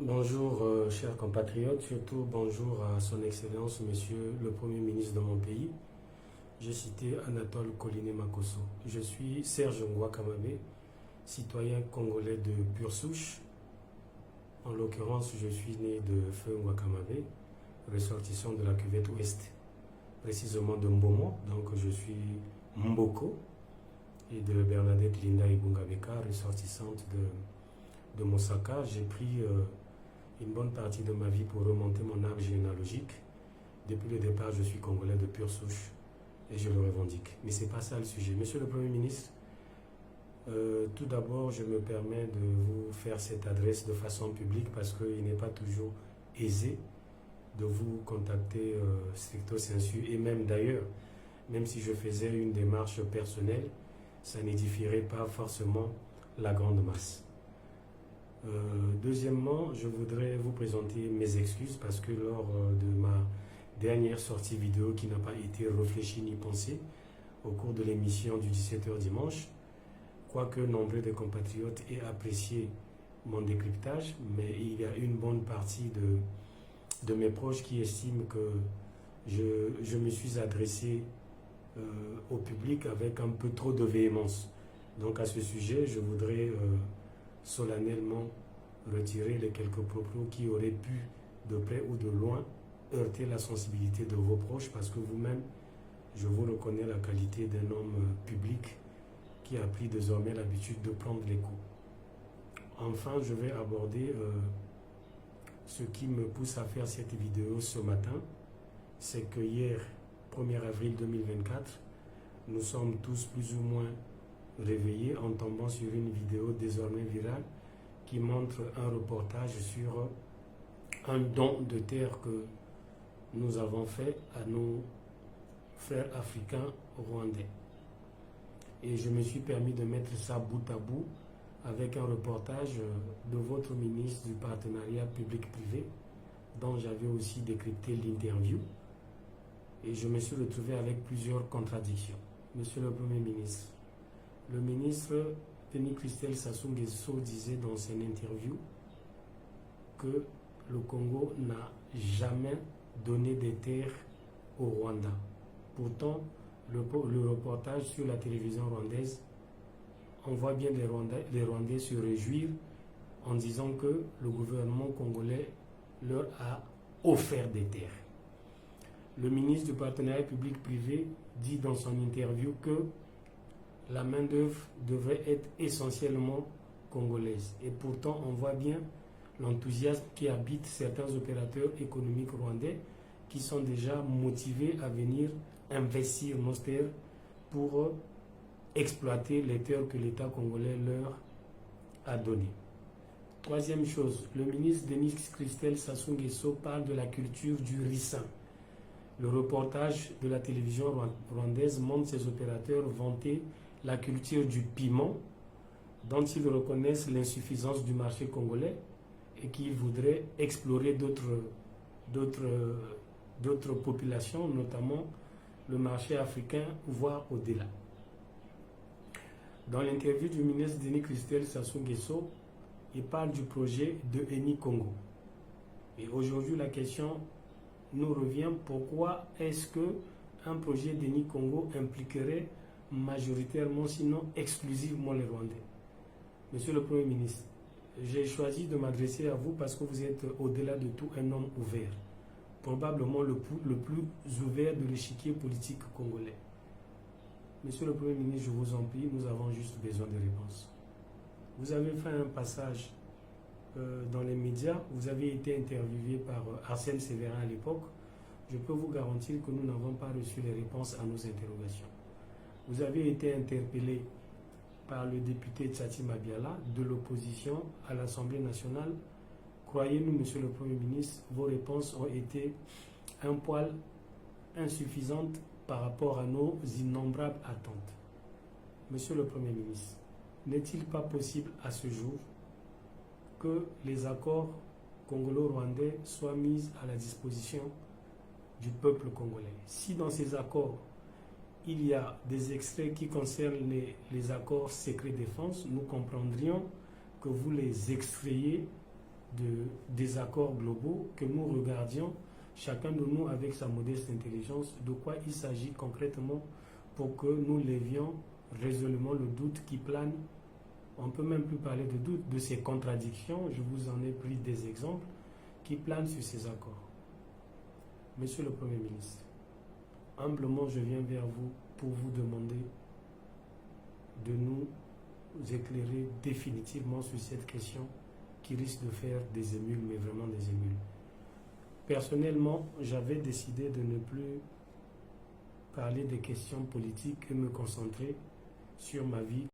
Bonjour, chers compatriotes, surtout bonjour à son Excellence, Monsieur le Premier ministre de mon pays. J'ai cité Anatole Koliné Makosso. Je suis Serge Ngouakamabe, citoyen congolais de pure souche. En l'occurrence, je suis né de Feu Ngouakamabe, ressortissant de la cuvette ouest, précisément de Mbomo. Donc je suis Mboko, et de Bernadette Linda Ibungabeka, ressortissante de Mosaka. J'ai pris une bonne partie de ma vie pour remonter mon arbre généalogique. Depuis le départ, je suis congolais de pure souche et je le revendique. Mais ce n'est pas ça le sujet. Monsieur le Premier ministre, tout d'abord, je me permets de vous faire cette adresse de façon publique parce qu'il n'est pas toujours aisé de vous contacter stricto sensu. Et même d'ailleurs, même si je faisais une démarche personnelle, ça n'édifierait pas forcément la grande masse. Deuxièmement, je voudrais vous présenter mes excuses parce que lors de ma dernière sortie vidéo qui n'a pas été réfléchie ni pensée au cours de l'émission du 17h dimanche, quoique nombreux de compatriotes aient apprécié mon décryptage, mais il y a une bonne partie de mes proches qui estiment que je me suis adressé au public avec un peu trop de véhémence. Donc à ce sujet, je voudrais solennellement retirer les quelques propos qui auraient pu, de près ou de loin, heurter la sensibilité de vos proches, parce que vous-même, je vous reconnais la qualité d'un homme public qui a pris désormais l'habitude de prendre les coups. Enfin, je vais aborder ce qui me pousse à faire cette vidéo ce matin. C'est que hier, 1er avril 2024, nous sommes tous plus ou moins réveillés en tombant sur une vidéo désormais virale qui montre un reportage sur un don de terre que nous avons fait à nos frères africains rwandais. Et je me suis permis de mettre ça bout à bout avec un reportage de votre ministre du partenariat public-privé dont j'avais aussi décrypté l'interview. Et je me suis retrouvé avec plusieurs contradictions. Monsieur le Premier ministre, le ministre Denis Christelle Sassou Nguesso disait dans son interview que le Congo n'a jamais donné des terres au Rwanda. Pourtant, le reportage sur la télévision rwandaise, on voit bien les Rwandais se réjouir en disant que le gouvernement congolais leur a offert des terres. Le ministre du partenariat public-privé dit dans son interview que la main-d'œuvre devrait être essentiellement congolaise. Et pourtant, on voit bien l'enthousiasme qui habite certains opérateurs économiques rwandais qui sont déjà motivés à venir investir nos terres pour exploiter les terres que l'État congolais leur a données. Troisième chose, le ministre Denis Christelle Sassou Nguesso parle de la culture du ricin. Le reportage de la télévision rwandaise montre ces opérateurs vanter la culture du piment, dont ils reconnaissent l'insuffisance du marché congolais et qui voudraient explorer d'autres populations, notamment le marché africain, voire au-delà. Dans l'interview du ministre Denis Christelle Sassou Nguesso, il parle du projet de Eni Congo. Et aujourd'hui, la question nous revient, pourquoi est-ce qu'un projet d'Eni Congo impliquerait majoritairement, sinon exclusivement les Rwandais? Monsieur le Premier ministre, j'ai choisi de m'adresser à vous parce que vous êtes au-delà de tout un homme ouvert, probablement le plus ouvert de l'échiquier politique congolais. Monsieur le Premier ministre, je vous en prie, nous avons juste besoin de réponses. Vous avez fait un passage dans les médias, vous avez été interviewé par Arsène Sévérin à l'époque. Je peux vous garantir que nous n'avons pas reçu les réponses à nos interrogations. Vous avez été interpellé par le député Tchati Mabiala de l'opposition à l'Assemblée nationale. Croyez-nous, Monsieur le Premier ministre, vos réponses ont été un poil insuffisantes par rapport à nos innombrables attentes. Monsieur le Premier ministre, n'est-il pas possible à ce jour que les accords congolo-rwandais soient mis à la disposition du peuple congolais? Si dans ces accords, il y a des extraits qui concernent les accords secret défense, nous comprendrions que vous les extrayez de désaccords globaux, que nous regardions, chacun de nous avec sa modeste intelligence, de quoi il s'agit concrètement pour que nous levions résolument le doute qui plane. On ne peut même plus parler de doute, de ces contradictions, je vous en ai pris des exemples, qui planent sur ces accords. Monsieur le Premier ministre, humblement je viens vers vous pour vous demander de nous éclairer définitivement sur cette question qui risque de faire des émules, mais vraiment des émules. Personnellement, j'avais décidé de ne plus parler des questions politiques et me concentrer sur ma vie